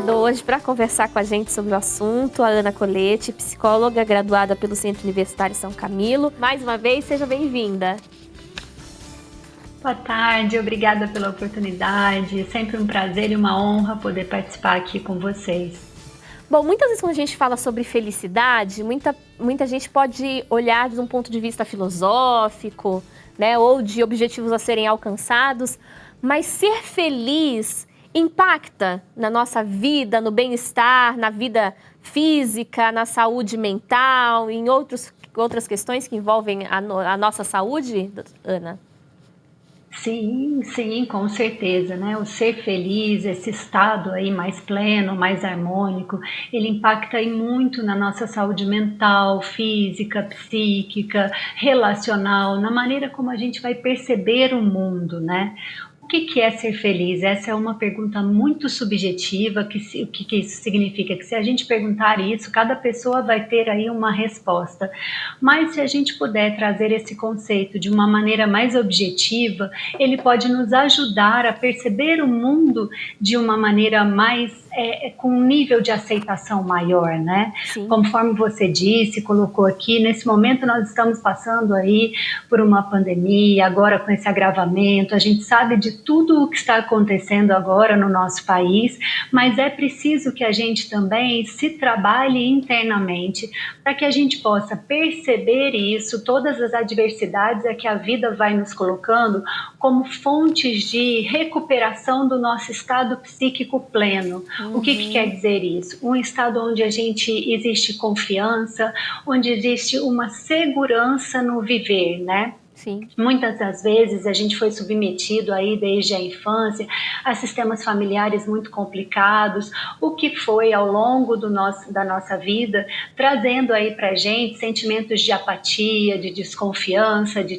convidou hoje para conversar com a gente sobre o assunto, a Ana Colete, psicóloga graduada pelo Centro Universitário São Camilo. Mais uma vez, seja bem-vinda. Boa tarde, obrigada pela oportunidade. Sempre um prazer e uma honra poder participar aqui com vocês. Bom, muitas vezes quando a gente fala sobre felicidade, muita gente pode olhar de um ponto de vista filosófico, né, ou de objetivos a serem alcançados, mas ser feliz impacta na nossa vida, no bem-estar, na vida física, na saúde mental, em outras questões que envolvem a nossa saúde, Ana? Sim, com certeza, né? O ser feliz, esse estado aí mais pleno, mais harmônico, ele impacta aí muito na nossa saúde mental, física, psíquica, relacional, na maneira como a gente vai perceber o mundo, né? O que é ser feliz? Essa é uma pergunta muito subjetiva. O que isso significa? Que se a gente perguntar isso, cada pessoa vai ter aí uma resposta. Mas se a gente puder trazer esse conceito de uma maneira mais objetiva, ele pode nos ajudar a perceber o mundo de uma maneira mais com um nível de aceitação maior, né? Sim. Conforme você disse, colocou aqui, nesse momento nós estamos passando aí por uma pandemia, agora com esse agravamento, a gente sabe de tudo o que está acontecendo agora no nosso país, mas é preciso que a gente também se trabalhe internamente para que a gente possa perceber isso, todas as adversidades que a vida vai nos colocando como fontes de recuperação do nosso estado psíquico pleno. O que quer dizer isso? Um estado onde existe confiança, onde existe uma segurança no viver, né? Sim. Muitas das vezes a gente foi submetido aí desde a infância a sistemas familiares muito complicados, o que foi ao longo da nossa vida trazendo aí pra gente sentimentos de apatia, de desconfiança, de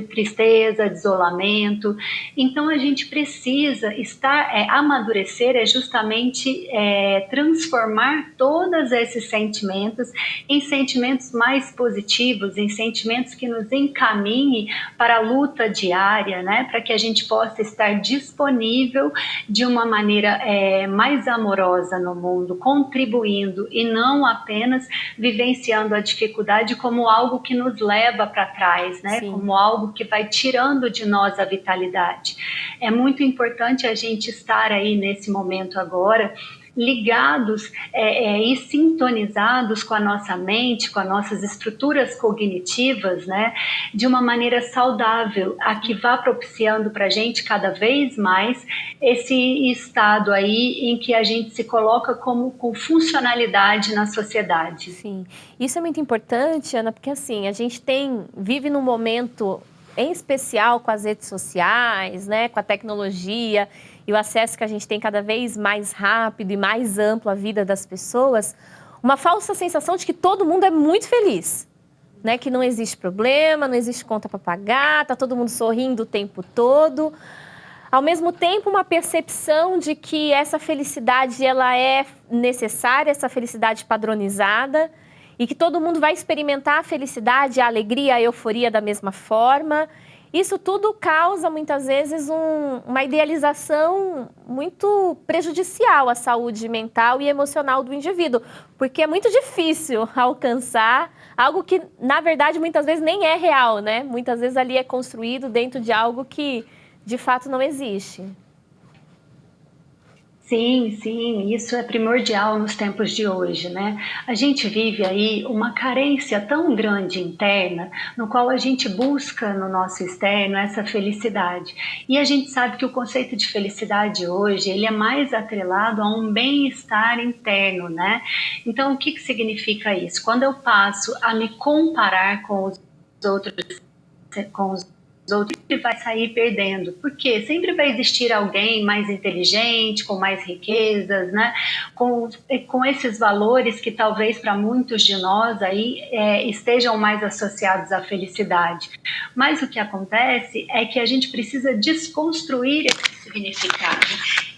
tristeza, de isolamento. Então a gente precisa amadurecer justamente transformar todos esses sentimentos em sentimentos mais positivos, em sentimentos que nos encaminhem para a luta diária, né, para que a gente possa estar disponível de uma maneira mais amorosa no mundo, contribuindo e não apenas vivenciando a dificuldade como algo que nos leva para trás, né, Sim. como algo que vai tirando de nós a vitalidade. É muito importante a gente estar aí nesse momento agora, ligados e sintonizados com a nossa mente, com as nossas estruturas cognitivas, né, de uma maneira saudável, a que vá propiciando para a gente cada vez mais esse estado aí em que a gente se coloca com funcionalidade na sociedade. Sim, isso é muito importante, Ana, porque assim, a gente vive num momento em especial com as redes sociais, né, com a tecnologia e o acesso que a gente tem cada vez mais rápido e mais amplo à vida das pessoas, uma falsa sensação de que todo mundo é muito feliz, né, que não existe problema, não existe conta para pagar, tá todo mundo sorrindo o tempo todo. Ao mesmo tempo, uma percepção de que essa felicidade ela é necessária, essa felicidade padronizada, e que todo mundo vai experimentar a felicidade, a alegria, a euforia da mesma forma. Isso tudo causa, muitas vezes, uma idealização muito prejudicial à saúde mental e emocional do indivíduo, porque é muito difícil alcançar algo que, na verdade, muitas vezes nem é real, né? Muitas vezes ali é construído dentro de algo que, de fato, não existe. Sim, isso é primordial nos tempos de hoje, né? A gente vive aí uma carência tão grande interna, no qual a gente busca no nosso externo essa felicidade. E a gente sabe que o conceito de felicidade hoje, ele é mais atrelado a um bem-estar interno, né? Então, o que significa isso? Quando eu passo a me comparar com os outros, ele vai sair perdendo, porque sempre vai existir alguém mais inteligente, com mais riquezas, né? com esses valores que talvez para muitos de nós aí estejam mais associados à felicidade. Mas o que acontece é que a gente precisa desconstruir esse significado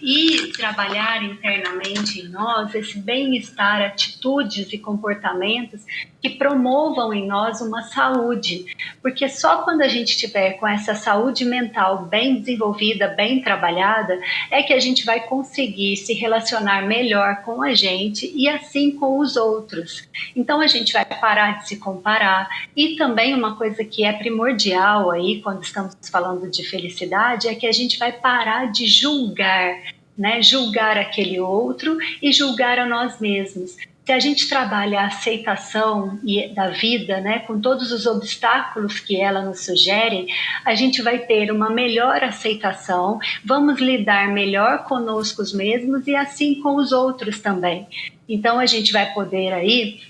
e trabalhar internamente em nós esse bem-estar, atitudes e comportamentos que promovam em nós uma saúde, porque só quando a gente tiver com essa saúde mental bem desenvolvida, bem trabalhada, é que a gente vai conseguir se relacionar melhor com a gente e assim com os outros. Então a gente vai parar de se comparar, e também uma coisa que é primordial aí quando estamos falando de felicidade é que a gente vai parar de julgar, né? Julgar aquele outro e julgar a nós mesmos. Se a gente trabalha a aceitação da vida, né, com todos os obstáculos que ela nos sugere, a gente vai ter uma melhor aceitação, vamos lidar melhor conosco mesmos e assim com os outros também. Então a gente vai poder aí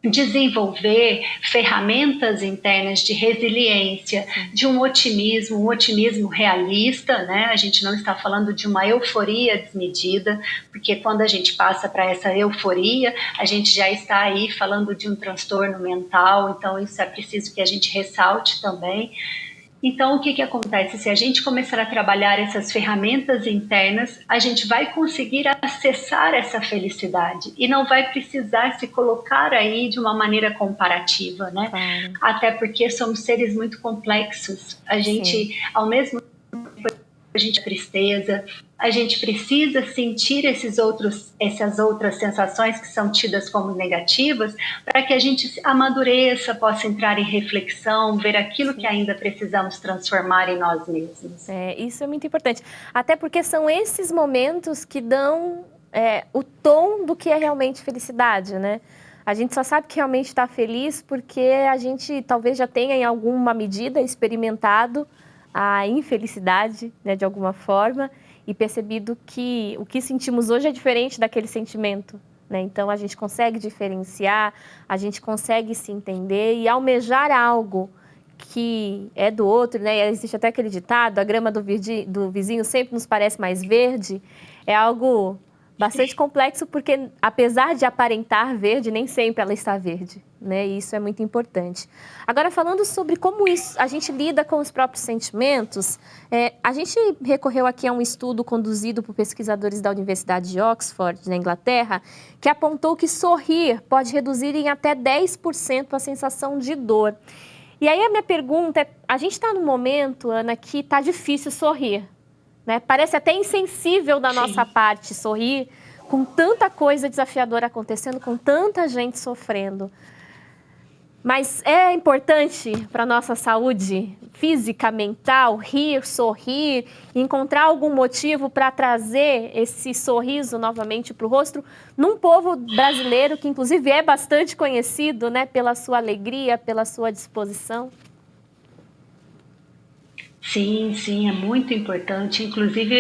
desenvolver ferramentas internas de resiliência, de um otimismo realista, né? A gente não está falando de uma euforia desmedida, porque quando a gente passa para essa euforia, a gente já está aí falando de um transtorno mental, então isso é preciso que a gente ressalte também. Então, o que acontece? Se a gente começar a trabalhar essas ferramentas internas, a gente vai conseguir acessar essa felicidade e não vai precisar se colocar aí de uma maneira comparativa, né? Claro. Até porque somos seres muito complexos. A gente, ao mesmo tempo, a gente tristeza, a gente precisa sentir essas outras sensações que são tidas como negativas para que a gente amadureça, possa entrar em reflexão, ver aquilo que ainda precisamos transformar em nós mesmos. Isso é muito importante, até porque são esses momentos que dão o tom do que é realmente felicidade, né? A gente só sabe que realmente está feliz porque a gente talvez já tenha em alguma medida experimentado a infelicidade, né, de alguma forma, e percebido que o que sentimos hoje é diferente daquele sentimento, né? Então a gente consegue diferenciar, a gente consegue se entender e almejar algo que é do outro, né? Existe até aquele ditado, a grama do vizinho sempre nos parece mais verde. É algo bastante complexo porque, apesar de aparentar verde, nem sempre ela está verde, né? E isso é muito importante. Agora, falando sobre como a gente lida com os próprios sentimentos, a gente recorreu aqui a um estudo conduzido por pesquisadores da Universidade de Oxford, na Inglaterra, que apontou que sorrir pode reduzir em até 10% a sensação de dor. E aí a minha pergunta é, a gente está num momento, Ana, que está difícil sorrir, né? Parece até insensível da nossa parte sorrir, com tanta coisa desafiadora acontecendo, com tanta gente sofrendo. Mas é importante para a nossa saúde física, mental, rir, sorrir, encontrar algum motivo para trazer esse sorriso novamente para o rosto, num povo brasileiro que, inclusive, é bastante conhecido, né, pela sua alegria, pela sua disposição. Sim, sim, é muito importante. Inclusive,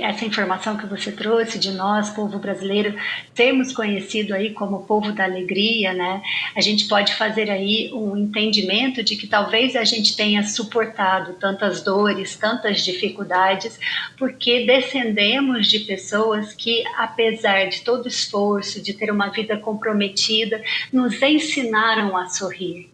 essa informação que você trouxe de nós, povo brasileiro, sermos conhecido aí como povo da alegria, né? A gente pode fazer aí um entendimento de que talvez a gente tenha suportado tantas dores, tantas dificuldades, porque descendemos de pessoas que, apesar de todo o esforço, de ter uma vida comprometida, nos ensinaram a sorrir.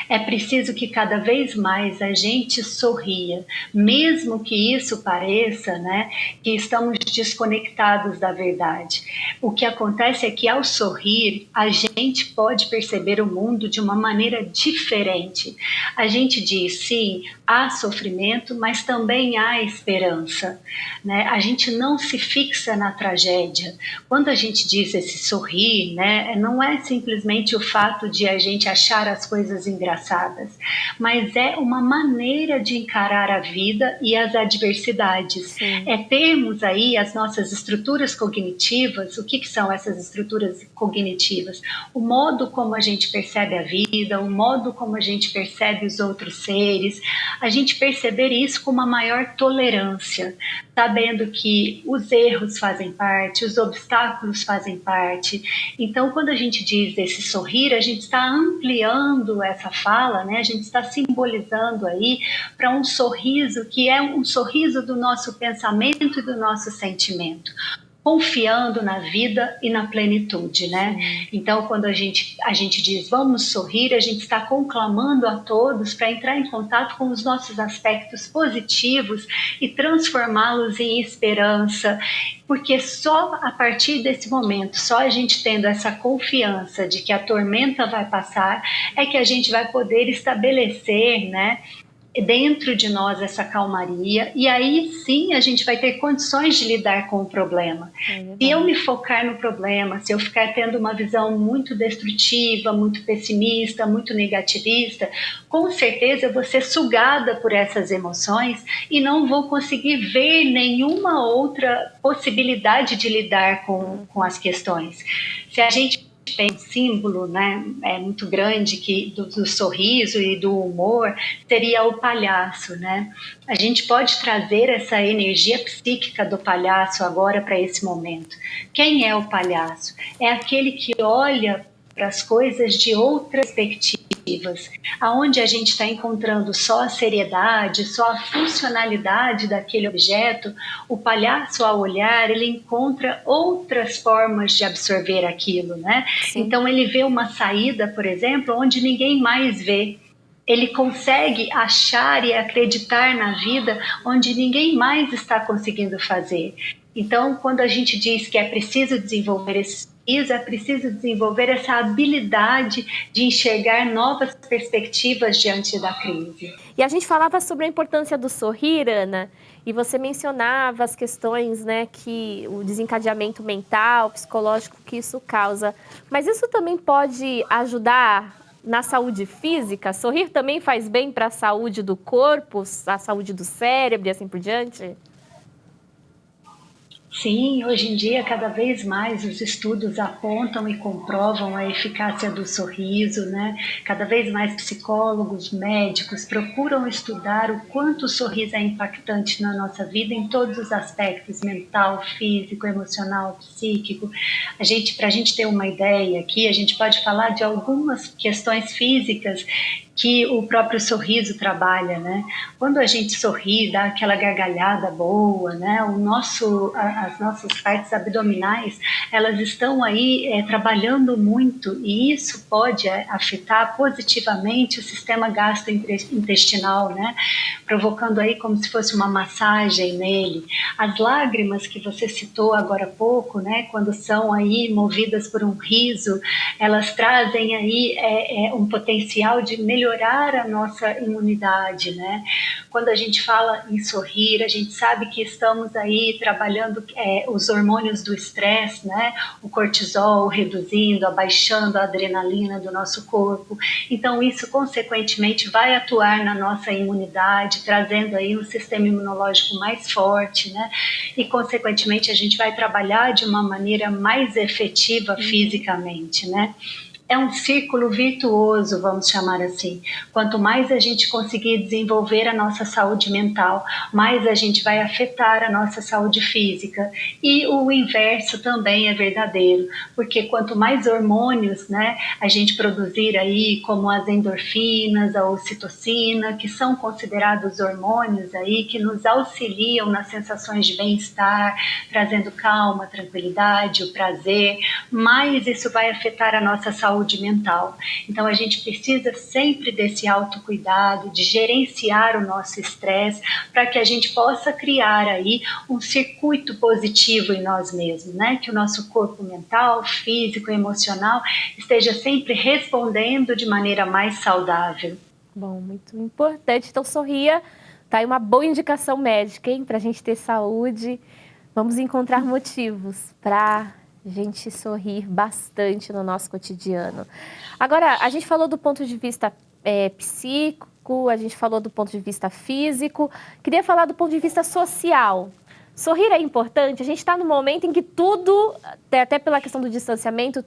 É preciso que cada vez mais a gente sorria, mesmo que isso pareça, né, que estamos desconectados da verdade. O que acontece é que ao sorrir, a gente pode perceber o mundo de uma maneira diferente. A gente diz, sim, há sofrimento, mas também há esperança, né? A gente não se fixa na tragédia. Quando a gente diz esse sorrir, né, não é simplesmente o fato de a gente achar as coisas engraçadas, mas é uma maneira de encarar a vida e as adversidades. Sim. É termos aí as nossas estruturas cognitivas. O que são essas estruturas cognitivas? O modo como a gente percebe a vida, o modo como a gente percebe os outros seres, a gente perceber isso com uma maior tolerância, sabendo que os erros fazem parte, os obstáculos fazem parte. Então, quando a gente diz esse sorrir, a gente está ampliando essa fala, né? A gente está simbolizando aí para um sorriso que é um sorriso do nosso pensamento e do nosso sentimento. confiando na vida e na plenitude, né? Então, quando a gente diz vamos sorrir, a gente está conclamando a todos para entrar em contato com os nossos aspectos positivos e transformá-los em esperança, porque só a partir desse momento, só a gente tendo essa confiança de que a tormenta vai passar, é que a gente vai poder estabelecer, né, dentro de nós essa calmaria, e aí sim a gente vai ter condições de lidar com o problema. Se eu me focar no problema, se eu ficar tendo uma visão muito destrutiva, muito pessimista, muito negativista, com certeza eu vou ser sugada por essas emoções e não vou conseguir ver nenhuma outra possibilidade de lidar com as questões. Se a gente tem um símbolo, né, muito grande do sorriso e do humor, seria o palhaço, né? A gente pode trazer essa energia psíquica do palhaço agora para esse momento. Quem é o palhaço? É aquele que olha para as coisas de outras perspectivas, aonde a gente está encontrando só a seriedade, só a funcionalidade daquele objeto. O palhaço, ao olhar, ele encontra outras formas de absorver aquilo, né? Sim. Então ele vê uma saída, por exemplo, onde ninguém mais vê. Ele consegue achar e acreditar na vida onde ninguém mais está conseguindo fazer. Então, quando a gente diz que é preciso desenvolver esse sorriso, é preciso desenvolver essa habilidade de enxergar novas perspectivas diante da crise. E a gente falava sobre a importância do sorrir, Ana, e você mencionava as questões, né, que o desencadeamento mental, psicológico que isso causa. Mas isso também pode ajudar na saúde física? Sorrir também faz bem para a saúde do corpo, a saúde do cérebro e assim por diante? Sim, hoje em dia, cada vez mais os estudos apontam e comprovam a eficácia do sorriso, né? Cada vez mais psicólogos, médicos procuram estudar o quanto o sorriso é impactante na nossa vida em todos os aspectos, mental, físico, emocional, psíquico. Para a gente ter uma ideia aqui, a gente pode falar de algumas questões físicas que o próprio sorriso trabalha, né? Quando a gente sorri, dá aquela gargalhada boa, né? As nossas partes abdominais, elas estão aí trabalhando muito, e isso pode afetar positivamente o sistema gastrointestinal, né? Provocando aí como se fosse uma massagem nele. As lágrimas que você citou agora há pouco, né? Quando são aí movidas por um riso, elas trazem aí um potencial de melhorar a nossa imunidade, né? Quando a gente fala em sorrir, a gente sabe que estamos aí trabalhando os hormônios do estresse, né? O cortisol reduzindo, abaixando a adrenalina do nosso corpo. Então isso consequentemente vai atuar na nossa imunidade, trazendo aí um sistema imunológico mais forte, né? E consequentemente a gente vai trabalhar de uma maneira mais efetiva fisicamente, né? É um círculo virtuoso, vamos chamar assim. Quanto mais a gente conseguir desenvolver a nossa saúde mental, mais a gente vai afetar a nossa saúde física. E o inverso também é verdadeiro, porque quanto mais hormônios, né, a gente produzir aí, como as endorfinas, a ocitocina, que são considerados hormônios aí que nos auxiliam nas sensações de bem-estar, trazendo calma, tranquilidade, o prazer, mais isso vai afetar a nossa saúde mental. Então a gente precisa sempre desse autocuidado, de gerenciar o nosso estresse, para que a gente possa criar aí um circuito positivo em nós mesmos, né? Que o nosso corpo mental, físico e emocional esteja sempre respondendo de maneira mais saudável. Bom, muito importante. Então, sorria, tá aí uma boa indicação médica, hein? Para a gente ter saúde. Vamos encontrar motivos para a gente sorrir bastante no nosso cotidiano. Agora, a gente falou do ponto de vista psíquico, a gente falou do ponto de vista físico. Queria falar do ponto de vista social. Sorrir é importante? A gente está no momento em que tudo, até pela questão do distanciamento,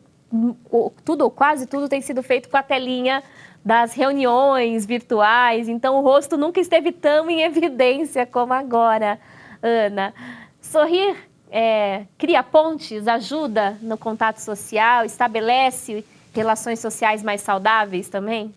tudo ou quase tudo tem sido feito com a telinha das reuniões virtuais. Então, o rosto nunca esteve tão em evidência como agora, Ana. Sorrir cria pontes, ajuda no contato social, estabelece relações sociais mais saudáveis também?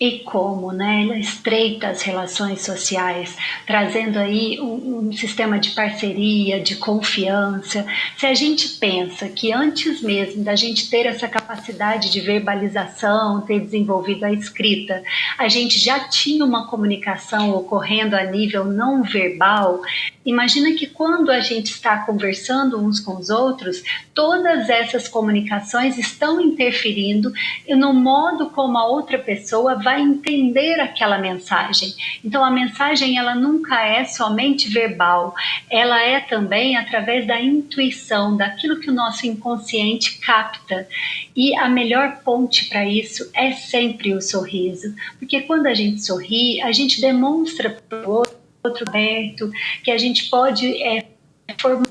E como, né? Ela estreita as relações sociais, trazendo aí um sistema de parceria, de confiança. Se a gente pensa que antes mesmo da gente ter essa capacidade de verbalização, ter desenvolvido a escrita, a gente já tinha uma comunicação ocorrendo a nível não verbal, imagina que quando a gente está conversando uns com os outros, todas essas comunicações estão interferindo no modo como a outra pessoa vai entender aquela mensagem. Então a mensagem ela nunca é somente verbal, ela é também através da intuição, daquilo que o nosso inconsciente capta. E a melhor ponte para isso é sempre o sorriso, porque quando a gente sorri, a gente demonstra para o outro aberto que a gente pode formar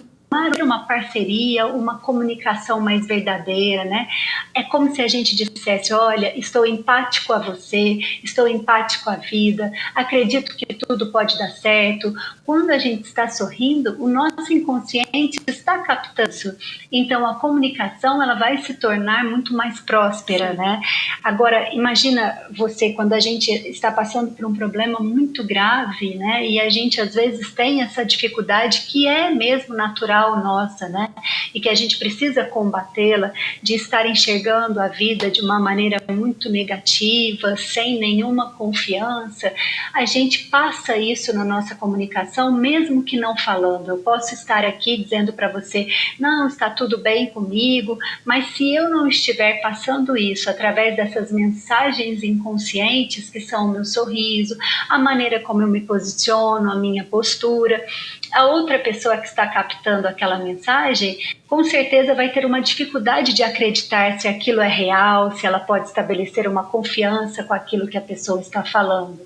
uma parceria, uma comunicação mais verdadeira, né? É como se a gente dissesse, olha, estou empático a você, estou empático à vida, acredito que tudo pode dar certo. Quando a gente está sorrindo, o nosso inconsciente está captando isso. Então, a comunicação, ela vai se tornar muito mais próspera, né? Agora, imagina você, quando a gente está passando por um problema muito grave, né? E a gente, às vezes, tem essa dificuldade que é mesmo natural nossa, né? E que a gente precisa combatê-la, de estar enxergando a vida de uma maneira muito negativa, sem nenhuma confiança. A gente passa isso na nossa comunicação, mesmo que não falando. Eu posso estar aqui dizendo para você, não, está tudo bem comigo, mas se eu não estiver passando isso através dessas mensagens inconscientes, que são o meu sorriso, a maneira como eu me posiciono, a minha postura, a outra pessoa que está captando aquela mensagem, com certeza vai ter uma dificuldade de acreditar se aquilo é real, se ela pode estabelecer uma confiança com aquilo que a pessoa está falando.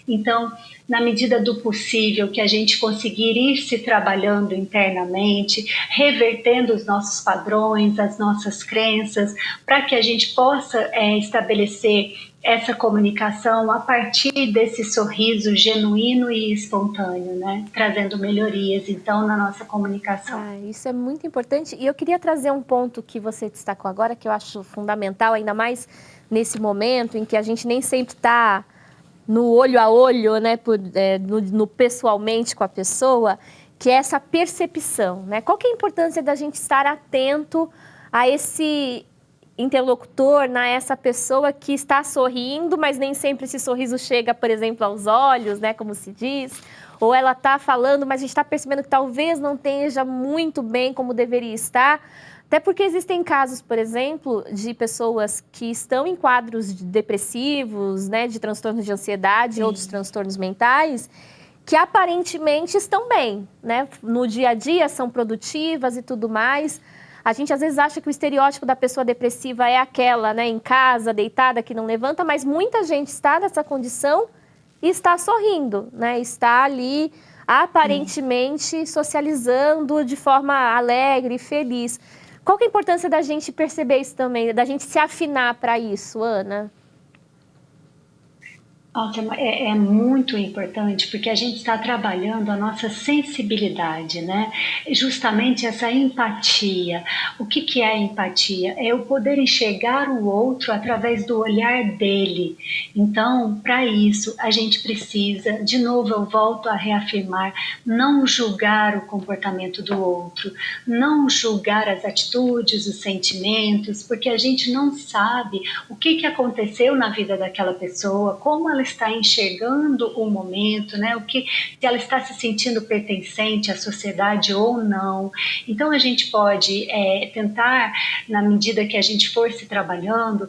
Então, na medida do possível que a gente conseguir ir se trabalhando internamente, revertendo os nossos padrões, as nossas crenças, para que a gente possa estabelecer essa comunicação a partir desse sorriso genuíno e espontâneo, né? Trazendo melhorias, então, na nossa comunicação. Isso é muito importante. E eu queria trazer um ponto que você destacou agora, que eu acho fundamental, ainda mais nesse momento em que a gente nem sempre está no olho a olho, né? No pessoalmente com a pessoa, que é essa percepção, né? Qual que é a importância da gente estar atento a esse interlocutor, né, essa pessoa que está sorrindo, mas nem sempre esse sorriso chega, por exemplo, aos olhos, né, como se diz, ou ela está falando, mas a gente está percebendo que talvez não esteja muito bem como deveria estar, até porque existem casos, por exemplo, de pessoas que estão em quadros depressivos, né, de transtornos de ansiedade e outros transtornos mentais, que aparentemente estão bem, né, no dia a dia são produtivas e tudo mais. A gente às vezes acha que o estereótipo da pessoa depressiva é aquela, né, em casa, deitada, que não levanta, mas muita gente está nessa condição e está sorrindo, né, está ali aparentemente socializando de forma alegre e feliz. Qual que é a importância da gente perceber isso também, da gente se afinar para isso, Ana? Nossa, é muito importante porque a gente está trabalhando a nossa sensibilidade, né? Justamente essa empatia. O que é a empatia? É eu poder enxergar o outro através do olhar dele. Então, para isso, a gente precisa, de novo eu volto a reafirmar, não julgar o comportamento do outro, não julgar as atitudes, os sentimentos, porque a gente não sabe o que aconteceu na vida daquela pessoa, como ela está enxergando o momento, né? Se ela está se sentindo pertencente à sociedade ou não. Então a gente pode tentar, na medida que a gente for se trabalhando,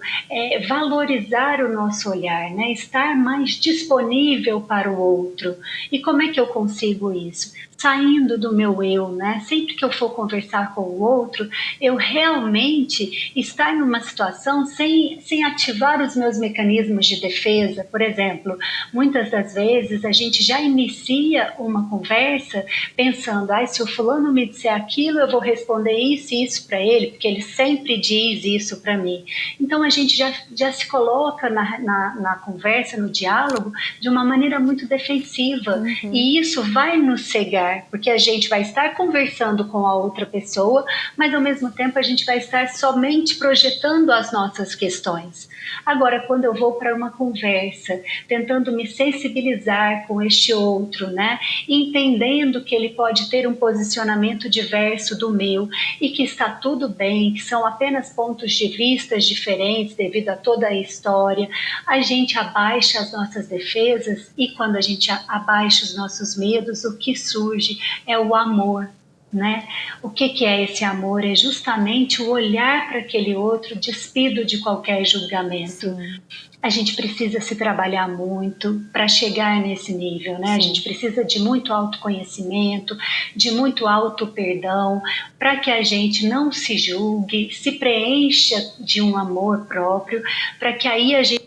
valorizar o nosso olhar, né? Estar mais disponível para o outro. E como é que eu consigo isso? Saindo do meu eu, né? Sempre que eu for conversar com o outro, eu realmente estar numa situação sem ativar os meus mecanismos de defesa. Por exemplo, muitas das vezes a gente já inicia uma conversa pensando, se o fulano me disser aquilo, eu vou responder isso e isso para ele, porque ele sempre diz isso para mim. Então a gente já se coloca na conversa, no diálogo, de uma maneira muito defensiva. E isso vai nos cegar. olhar, porque a gente vai estar conversando com a outra pessoa, mas ao mesmo tempo a gente vai estar somente projetando as nossas questões. Agora, quando eu vou para uma conversa, tentando me sensibilizar com este outro, né, entendendo que ele pode ter um posicionamento diverso do meu e que está tudo bem, que são apenas pontos de vista diferentes devido a toda a história, a gente abaixa as nossas defesas e quando a gente abaixa os nossos medos, o que surge é o amor. Né? O que é esse amor? É justamente o olhar para aquele outro despido de qualquer julgamento. Sim. A gente precisa se trabalhar muito para chegar nesse nível, né? Sim. A gente precisa de muito autoconhecimento, de muito auto-perdão, para que a gente não se julgue, se preencha de um amor próprio, para que aí a gente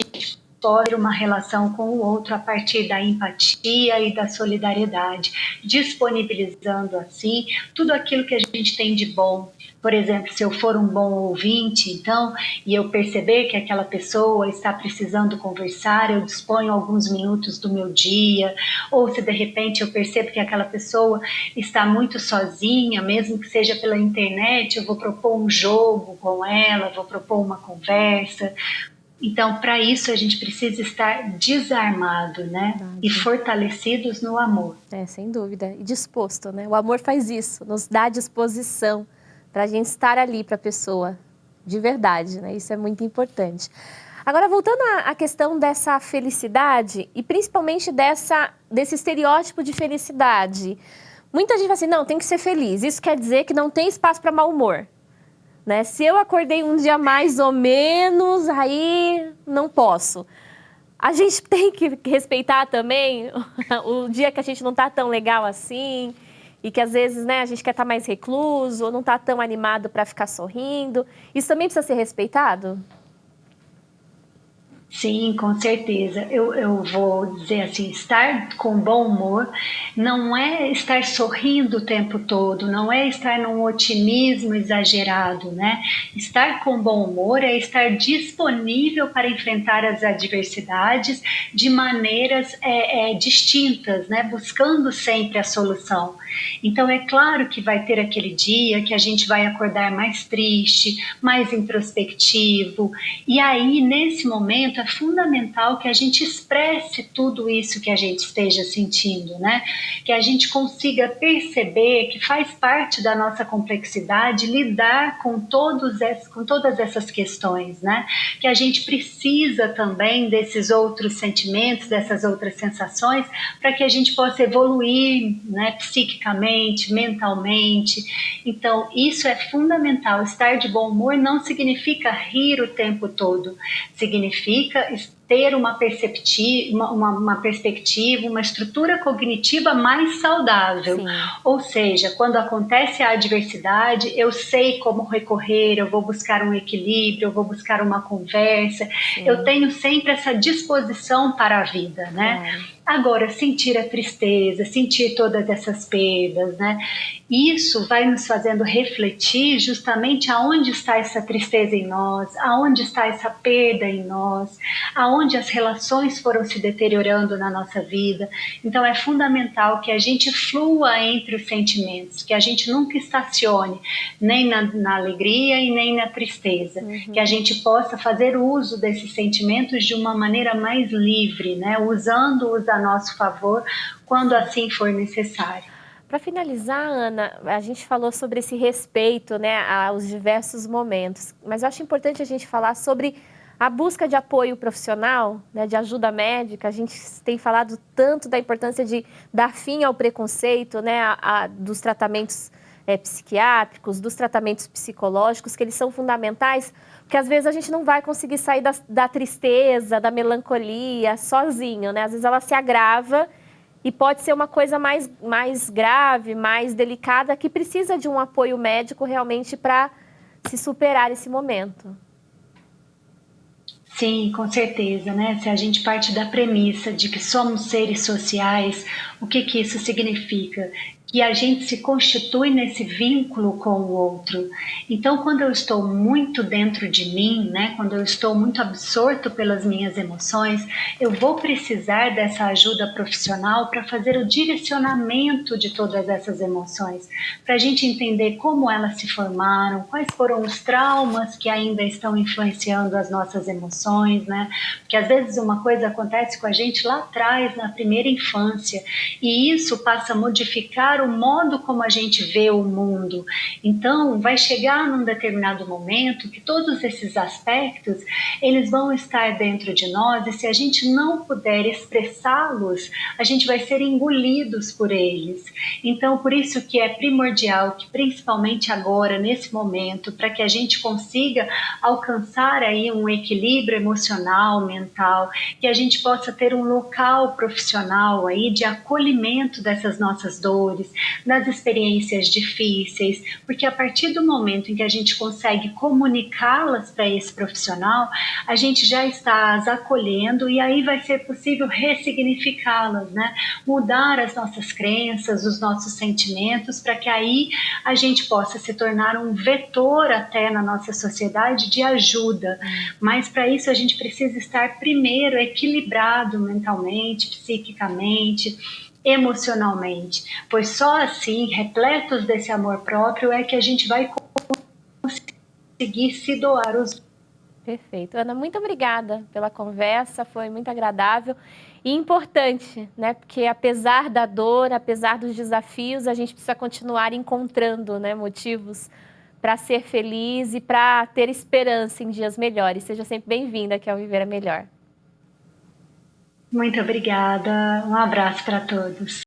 possa uma relação com o outro a partir da empatia e da solidariedade, disponibilizando assim tudo aquilo que a gente tem de bom. Por exemplo, se eu for um bom ouvinte, então, e eu perceber que aquela pessoa está precisando conversar, eu disponho alguns minutos do meu dia, ou se de repente eu percebo que aquela pessoa está muito sozinha, mesmo que seja pela internet, eu vou propor um jogo com ela, vou propor uma conversa. Então, para isso, a gente precisa estar desarmado, né? E fortalecidos no amor. Sem dúvida. E disposto, né? O amor faz isso, nos dá disposição para a gente estar ali para a pessoa, de verdade, né? Isso é muito importante. Agora, voltando à questão dessa felicidade e principalmente desse estereótipo de felicidade. Muita gente fala assim, não, tem que ser feliz. Isso quer dizer que não tem espaço para mau humor. Né? Se eu acordei um dia mais ou menos, aí não posso. A gente tem que respeitar também o dia que a gente não está tão legal assim e que às vezes, né, a gente quer estar mais recluso ou não está tão animado para ficar sorrindo. Isso também precisa ser respeitado? Sim, com certeza. Eu vou dizer assim, estar com bom humor não é estar sorrindo o tempo todo, não é estar num otimismo exagerado, né? Estar com bom humor é estar disponível para enfrentar as adversidades de maneiras distintas, né? Buscando sempre a solução. Então é claro que vai ter aquele dia que a gente vai acordar mais triste, mais introspectivo, e aí nesse momento é fundamental que a gente expresse tudo isso que a gente esteja sentindo, né? Que a gente consiga perceber que faz parte da nossa complexidade lidar com todas essas questões, né? Que a gente precisa também desses outros sentimentos, dessas outras sensações, para que a gente possa evoluir, né? Psiquicamente, mentalmente. Então, isso é fundamental. Estar de bom humor não significa rir o tempo todo, significa ter uma perspectiva, uma estrutura cognitiva mais saudável. Sim. Ou seja, quando acontece a adversidade, eu sei como recorrer, eu vou buscar um equilíbrio, eu vou buscar uma conversa, sim, eu tenho sempre essa disposição para a vida, né? Claro. Agora, sentir a tristeza, sentir todas essas perdas, né? Isso vai nos fazendo refletir justamente aonde está essa tristeza em nós, aonde está essa perda em nós, aonde as relações foram se deteriorando na nossa vida. Então é fundamental que a gente flua entre os sentimentos, que a gente nunca estacione nem na alegria e nem na tristeza, que a gente possa fazer uso desses sentimentos de uma maneira mais livre, né? Usando-os a nosso favor quando assim for necessário. Para finalizar, Ana, a gente falou sobre esse respeito, né, aos diversos momentos, mas eu acho importante a gente falar sobre a busca de apoio profissional, né, de ajuda médica. A gente tem falado tanto da importância de dar fim ao preconceito, né, dos tratamentos psiquiátricos, dos tratamentos psicológicos, que eles são fundamentais, porque às vezes a gente não vai conseguir sair da tristeza, da melancolia sozinho, né? Às vezes ela se agrava e pode ser uma coisa mais grave, mais delicada, que precisa de um apoio médico realmente para se superar esse momento. Sim, com certeza, né? Se a gente parte da premissa de que somos seres sociais, o que isso significa? e a gente se constitui nesse vínculo com o outro. Então, quando eu estou muito dentro de mim, né, quando eu estou muito absorto pelas minhas emoções, eu vou precisar dessa ajuda profissional para fazer o direcionamento de todas essas emoções, para a gente entender como elas se formaram, quais foram os traumas que ainda estão influenciando as nossas emoções, né? Porque às vezes uma coisa acontece com a gente lá atrás, na primeira infância, e isso passa a modificar o modo como a gente vê o mundo. Então, vai chegar num determinado momento que todos esses aspectos, eles vão estar dentro de nós, e se a gente não puder expressá-los, a gente vai ser engolidos por eles. Então, por isso que é primordial que, principalmente agora, nesse momento, para que a gente consiga alcançar aí um equilíbrio emocional, mental, que a gente possa ter um local profissional aí de acolhimento dessas nossas dores, das experiências difíceis, porque a partir do momento em que a gente consegue comunicá-las para esse profissional, a gente já está as acolhendo e aí vai ser possível ressignificá-las, né? Mudar as nossas crenças, os nossos sentimentos, para que aí a gente possa se tornar um vetor até na nossa sociedade de ajuda. Mas para isso a gente precisa estar primeiro equilibrado mentalmente, psiquicamente, emocionalmente, pois só assim, repletos desse amor próprio, é que a gente vai conseguir se doar os. Perfeito. Ana, muito obrigada pela conversa, foi muito agradável e importante, né? Porque apesar da dor, apesar dos desafios, a gente precisa continuar encontrando, né, motivos para ser feliz e para ter esperança em dias melhores. Seja sempre bem-vinda aqui ao Viver é Melhor. Muito obrigada, um abraço para todos.